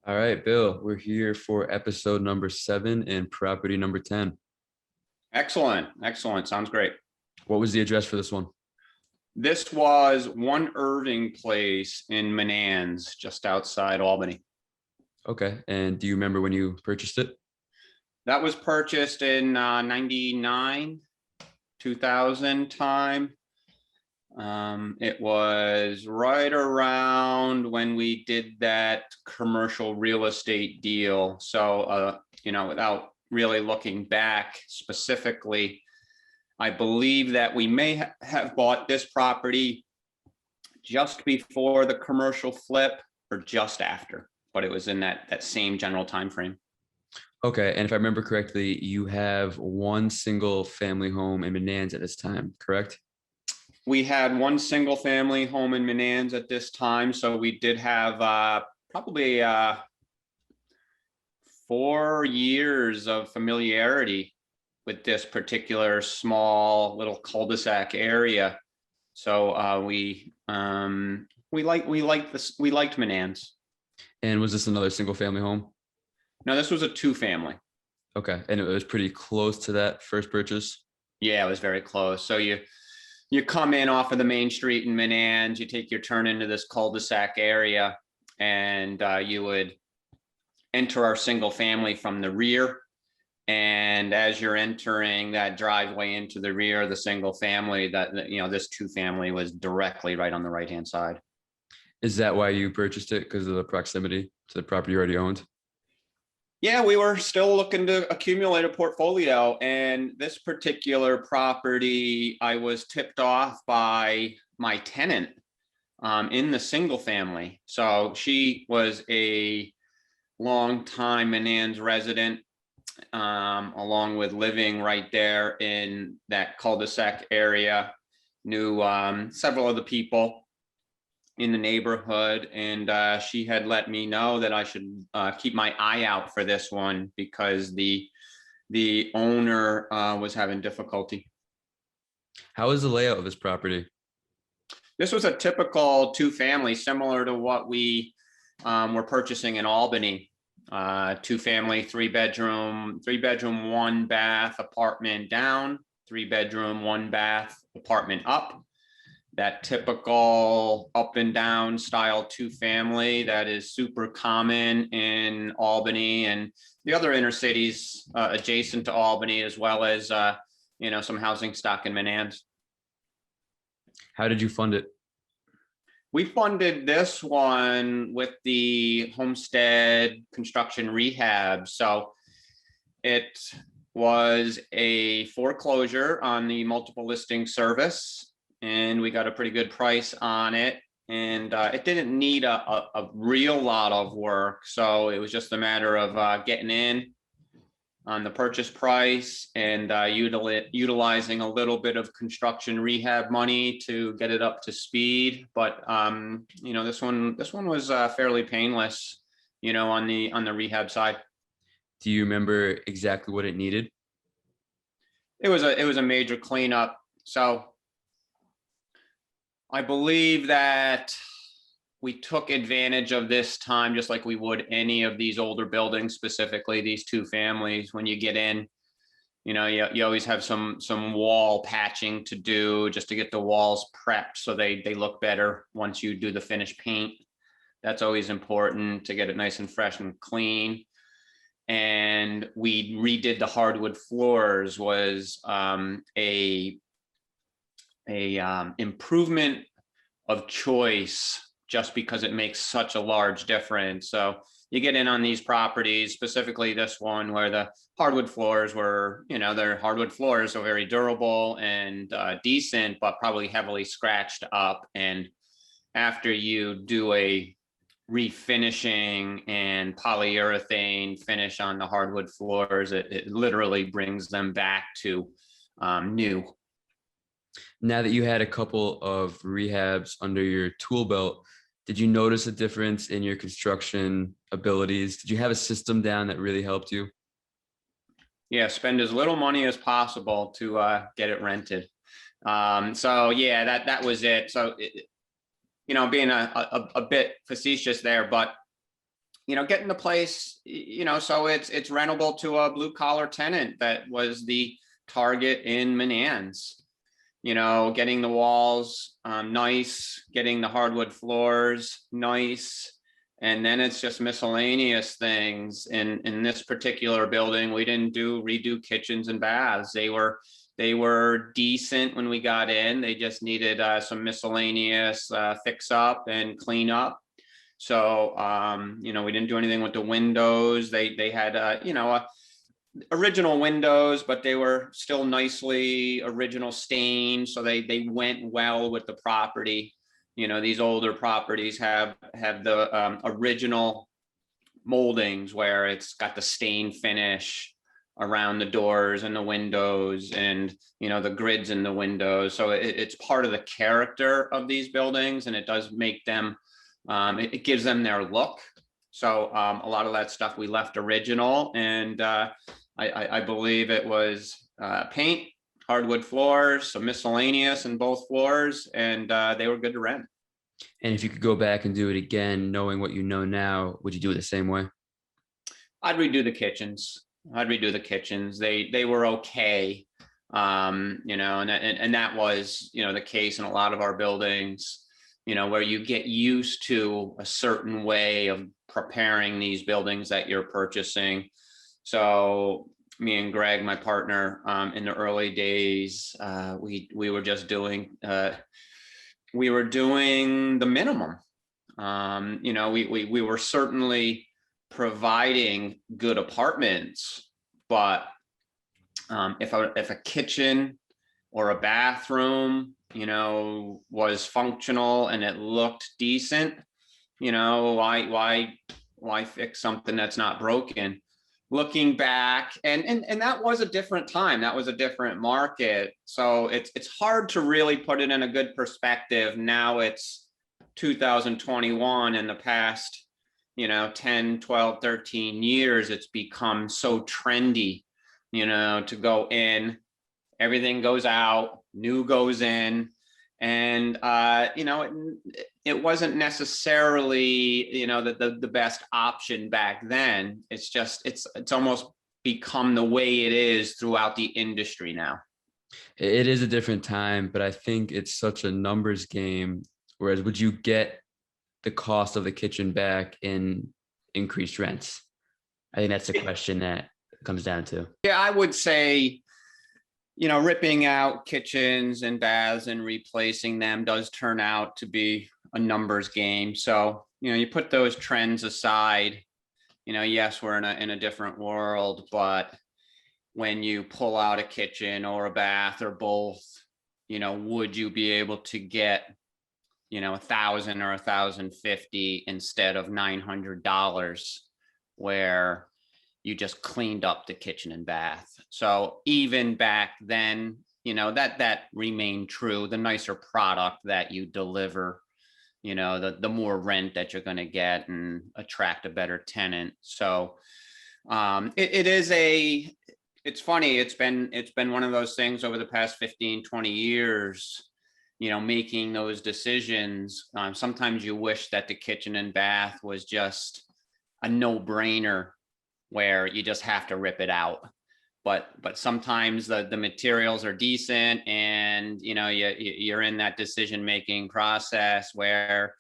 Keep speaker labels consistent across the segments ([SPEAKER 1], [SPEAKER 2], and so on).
[SPEAKER 1] All right, Bill, we're here for episode number 7 and property number 10.
[SPEAKER 2] Excellent. Excellent. Sounds great.
[SPEAKER 1] What was the address for this one?
[SPEAKER 2] This was One Irving Place in Menands, just outside Albany.
[SPEAKER 1] Okay. And do you remember when you purchased it?
[SPEAKER 2] That was purchased in 99, 2000 time. It was right around when we did that commercial real estate deal. So, without really looking back specifically, I believe that we may have bought this property just before the commercial flip or just after, but it was in that same general time frame.
[SPEAKER 1] Okay. And if I remember correctly, you have one single family home in Menands at this time, correct?
[SPEAKER 2] We had one single family home in Menands at this time, so we did have probably 4 years of familiarity with this particular small little cul-de-sac area. So we liked Menands.
[SPEAKER 1] And was this another single family home?
[SPEAKER 2] No, this was a 2-family.
[SPEAKER 1] Okay. And it was pretty close to that first purchase?
[SPEAKER 2] Yeah, it was very close. So you come in off of the main street in Menands, you take your turn into this cul-de-sac area, and you would enter our single family from the rear. And as you're entering that driveway into the rear of the single family, this 2-family was directly right on the right-hand side.
[SPEAKER 1] Is that why you purchased it? Because of the proximity to the property you already owned?
[SPEAKER 2] Yeah, we were still looking to accumulate a portfolio, and this particular property, I was tipped off by my tenant in the single family. So she was a longtime Menands resident, along with living right there in that cul-de-sac area, knew several of the people in the neighborhood, and she had let me know that I should keep my eye out for this one because the owner was having difficulty.
[SPEAKER 1] How is the layout of this property?
[SPEAKER 2] This was a typical 2-family, similar to what we were purchasing in Albany. 2-family, 3-bedroom, 1-bath apartment down, 3-bedroom, 1-bath apartment up. That typical up and down style 2-family that is super common in Albany and the other inner cities adjacent to Albany, as well as some housing stock in Menands.
[SPEAKER 1] How did you fund it?
[SPEAKER 2] We funded this one with the homestead construction rehab. So it was a foreclosure on the multiple listing service, and we got a pretty good price on it. And it didn't need a real lot of work. So it was just a matter of getting in on the purchase price and utilizing a little bit of construction rehab money to get it up to speed. But this one was fairly painless, on the rehab side.
[SPEAKER 1] Do you remember exactly what it needed?
[SPEAKER 2] It was a major cleanup. So I believe that we took advantage of this time just like we would any of these older buildings, specifically these 2-families. When you get in, you always have some wall patching to do just to get the walls prepped so they look better once you do the finished paint. That's always important to get it nice and fresh and clean. And we redid the hardwood floors. Was a improvement of choice just because it makes such a large difference. So you get in on these properties, specifically this one, where the hardwood floors were, they're hardwood floors, so very durable and decent, but probably heavily scratched up. And after you do a refinishing and polyurethane finish on the hardwood floors, it literally brings them back to new.
[SPEAKER 1] Now that you had a couple of rehabs under your tool belt, did you notice a difference in your construction abilities? Did you have a system down that really helped you?
[SPEAKER 2] Yeah, spend as little money as possible to get it rented. So yeah, that was it. So being a bit facetious there, but getting the place, so it's rentable to a blue collar tenant. That was the target in Menands. Getting the walls nice, getting the hardwood floors nice, and then it's just miscellaneous things. In this particular building, we didn't redo kitchens and baths. They were decent when we got in. They just needed some miscellaneous fix up and clean up. So we didn't do anything with the windows. They had original windows, but they were still nicely original stained, so they went well with the property. These older properties have the original moldings where it's got the stain finish around the doors and the windows, and the grids in the windows. So it's part of the character of these buildings, and it does make them it gives them their look. So a lot of that stuff we left original, and I believe it was paint, hardwood floors, some miscellaneous in both floors, and they were good to rent.
[SPEAKER 1] And if you could go back and do it again, knowing what you know now, would you do it the same way?
[SPEAKER 2] I'd redo the kitchens. They were okay. And that was, the case in a lot of our buildings, where you get used to a certain way of preparing these buildings that you're purchasing. So me and Greg, my partner, in the early days, we were just doing the minimum. We were certainly providing good apartments, but if a kitchen or a bathroom, was functional and it looked decent, why fix something that's not broken? Looking back, and that was a different time. That was a different market. So it's hard to really put it in a good perspective. Now it's 2021, and the past, 10, 12, 13 years, it's become so trendy, to go in, everything goes out, new goes in. And it wasn't necessarily the best option back then. It's just it's almost become the way it is throughout the industry now.
[SPEAKER 1] It is a different time, but I think it's such a numbers game. Whereas, would you get the cost of the kitchen back in increased rents? I think that's the question that it comes down to.
[SPEAKER 2] Yeah, I would say, ripping out kitchens and baths and replacing them does turn out to be a numbers game. So, you put those trends aside, yes, we're in a different world, but when you pull out a kitchen or a bath or both, would you be able to get, 1,000 or 1,050 instead of $900, where you just cleaned up the kitchen and bath? So even back then, that remained true. The nicer product that you deliver, the more rent that you're going to get and attract a better tenant. So it's funny. It's been one of those things over the past 15, 20 years, making those decisions. Sometimes you wish that the kitchen and bath was just a no-brainer, where you just have to rip it out. But sometimes the materials are decent, and you're in that decision-making process where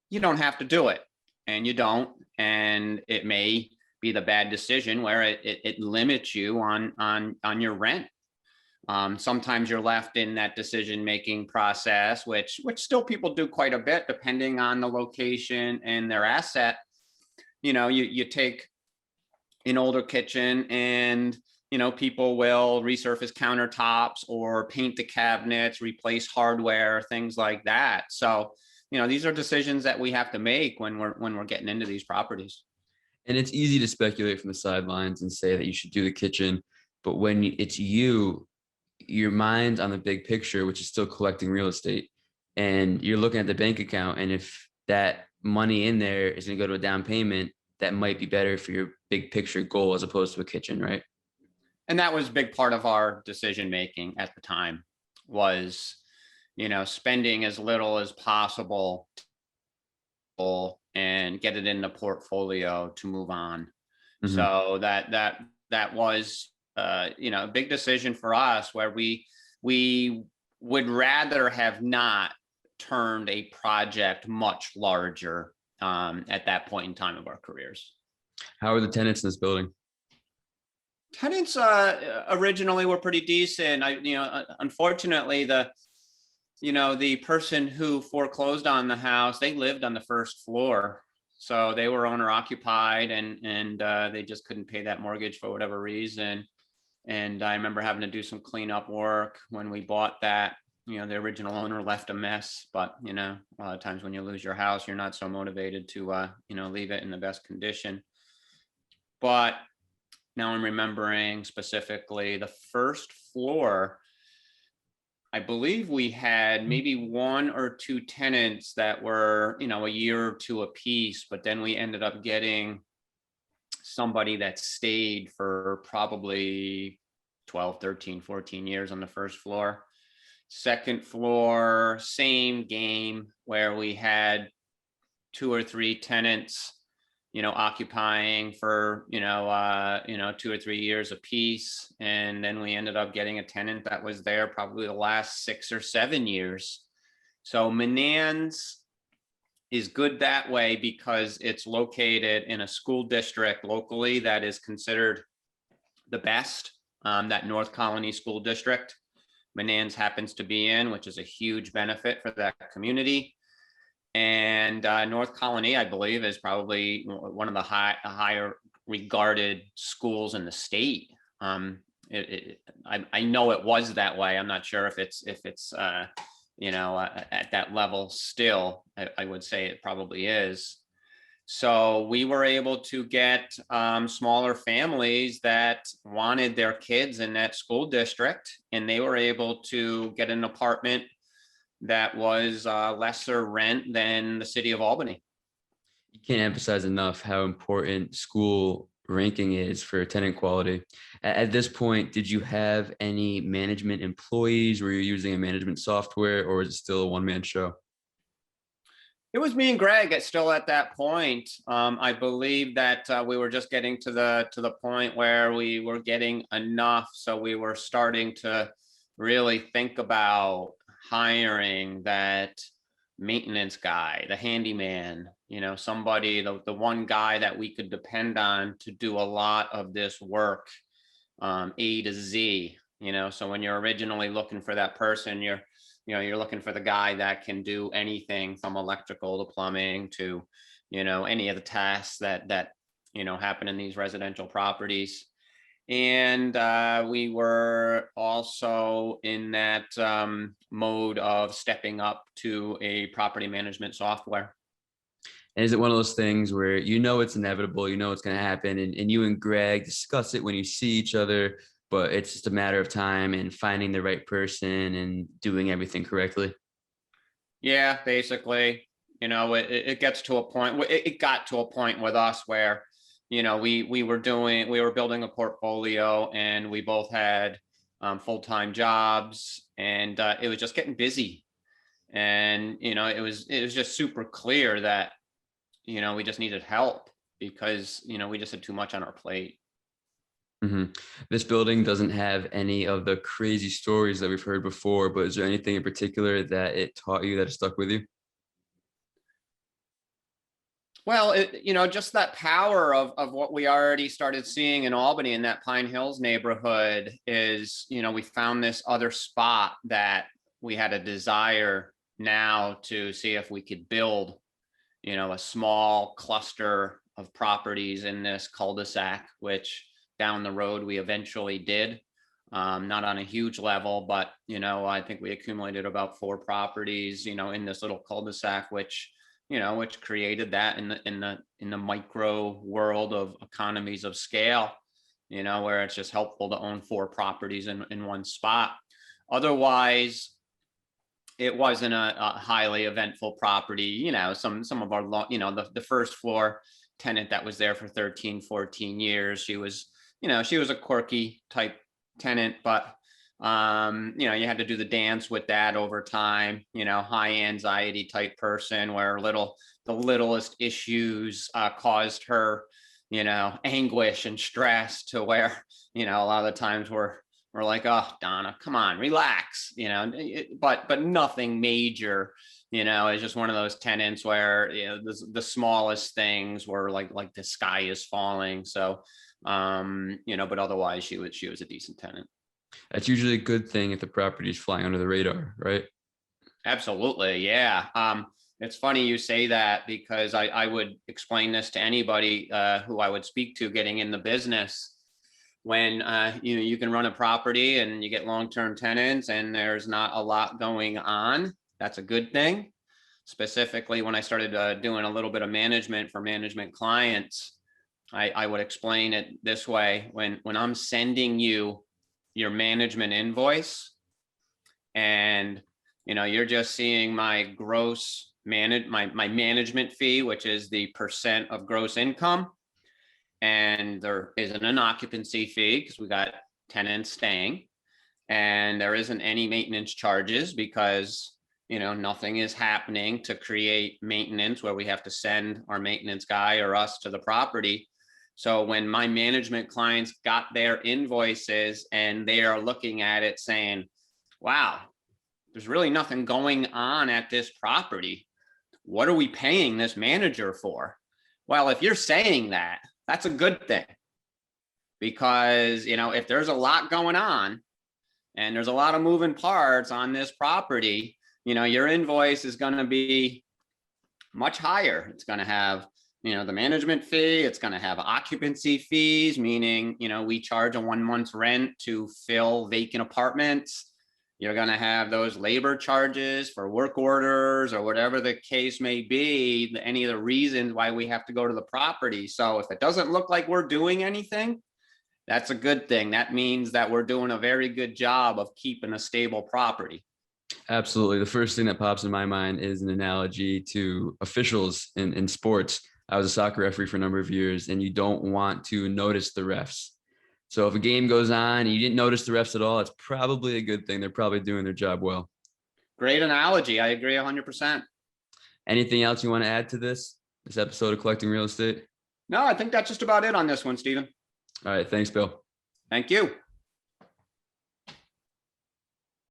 [SPEAKER 2] you don't have to do it, and you don't, and it may be the bad decision where it limits you on your rent. Sometimes you're left in that decision-making process, which still people do quite a bit, depending on the location and their asset. You take an older kitchen, and people will resurface countertops or paint the cabinets, replace hardware, things like that. So these are decisions that we have to make when we're getting into these properties.
[SPEAKER 1] And it's easy to speculate from the sidelines and say that you should do the kitchen, but when it's your mind's on the big picture, which is still collecting real estate, and you're looking at the bank account, and if that money in there is going to go to a down payment, that might be better for your big picture goal as opposed to a kitchen, right?
[SPEAKER 2] And that was a big part of our decision making at the time, spending as little as possible and and get it in the portfolio to move on.
[SPEAKER 1] Mhm.
[SPEAKER 2] So that was a big decision for us, where we would rather have not turned a project much larger at that point in time of our careers.
[SPEAKER 1] How are the tenants in this building?
[SPEAKER 2] Tenants originally were pretty decent. Unfortunately, the person who foreclosed on the house, they lived on the first floor. So they were owner occupied, and they just couldn't pay that mortgage for whatever reason. And I remember having to do some cleanup work when we bought that. The original owner left a mess, but a lot of times when you lose your house, you're not so motivated to leave it in the best condition. But now I'm remembering specifically the first floor. I believe we had maybe one or two tenants that were, a year or two apiece, but then we ended up getting somebody that stayed for probably 12, 13, 14 years on the first floor. Second floor, same game, where we had two or three tenants, occupying for, 2 or 3 years apiece. And then we ended up getting a tenant that was there probably the last 6 or 7 years. So Menands is good that way because it's located in a school district locally that is considered the best, that North Colony School District Menands happens to be in, which is a huge benefit for that community. And North Colony, I believe, is probably one of the higher regarded schools in the state. I know it was that way. I'm not sure if it's at that level still. I would say it probably is. So we were able to get smaller families that wanted their kids in that school district, and they were able to get an apartment that was lesser rent than the city of Albany.
[SPEAKER 1] You can't emphasize enough how important school ranking is for tenant quality. At this point, did you have any management employees? Were you using a management software, or was it still a one-man show?
[SPEAKER 2] It was me and Greg still at that point. I believe that we were just getting to the point where we were getting enough, so we were starting to really think about hiring that maintenance guy, the handyman, somebody, the one guy that we could depend on to do a lot of this work, A to Z. So when you're originally looking for that person, you're looking for the guy that can do anything from electrical to plumbing to, any of the tasks that happen in these residential properties. And we were also in that mode of stepping up to a property management software.
[SPEAKER 1] And is it one of those things where it's inevitable, it's going to happen, and you and Greg discuss it when you see each other, but it's just a matter of time and finding the right person and doing everything correctly?
[SPEAKER 2] Yeah, basically, it gets to a point. It got to a point with us where, we were building a portfolio, and we both had full-time jobs, and it was just getting busy. And, it was just super clear that, we just needed help because, we just had too much on our plate.
[SPEAKER 1] Mm-hmm. This building doesn't have any of the crazy stories that we've heard before, but is there anything in particular that it taught you that has stuck with you?
[SPEAKER 2] Well, just that power of what we already started seeing in Albany in that Pine Hills neighborhood is, we found this other spot that we had a desire now to see if we could build, a small cluster of properties in this cul-de-sac, which down the road we eventually did. Not on a huge level, but, I think we accumulated about 4 properties, in this little cul-de-sac, which created that in the micro world of economies of scale, where it's just helpful to own 4 properties in one spot. Otherwise, it wasn't a highly eventful property. Some of our, the first floor tenant that was there for 13, 14 years, she was a quirky type tenant, but you had to do the dance with that over time, high anxiety type person where the the littlest issues caused her, anguish and stress, to where, a lot of the times we're like, oh, Donna, come on, relax, but nothing major. It's just one of those tenants where, the smallest things were like the sky is falling. So, but otherwise she was a decent tenant.
[SPEAKER 1] That's usually a good thing if the property is flying under the radar, right?
[SPEAKER 2] Absolutely. Yeah. It's funny you say that, because I would explain this to anybody who I would speak to getting in the business. When you can run a property and you get long-term tenants and there's not a lot going on, that's a good thing. Specifically, when I started doing a little bit of management for management clients, I would explain it this way: when I'm sending you your management invoice, and you're just seeing my gross my management fee, which is the percent of gross income, and there isn't an occupancy fee because we got tenants staying, and there isn't any maintenance charges because nothing is happening to create maintenance where we have to send our maintenance guy or us to the property. So when my management clients got their invoices and they are looking at it saying, wow, there's really nothing going on at this property, what are we paying this manager for? Well, if you're saying that, that's a good thing, because if there's a lot going on and there's a lot of moving parts on this property, your invoice is going to be much higher. It's going to have the management fee, it's going to have occupancy fees, meaning we charge a 1 month's rent to fill vacant apartments. You're going to have those labor charges for work orders or whatever the case may be, any of the reasons why we have to go to the property. So if it doesn't look like we're doing anything, that's a good thing. That means that we're doing a very good job of keeping a stable property.
[SPEAKER 1] Absolutely. The first thing that pops in my mind is an analogy to officials in sports. I was a soccer referee for a number of years, and you don't want to notice the refs. So if a game goes on and you didn't notice the refs at all, it's probably a good thing. They're probably doing their job well.
[SPEAKER 2] Great analogy. I agree 100%.
[SPEAKER 1] Anything else you want to add to this episode of Collecting Real Estate?
[SPEAKER 2] No, I think that's just about it on this one, Stephen.
[SPEAKER 1] All right. Thanks, Bill.
[SPEAKER 2] Thank you.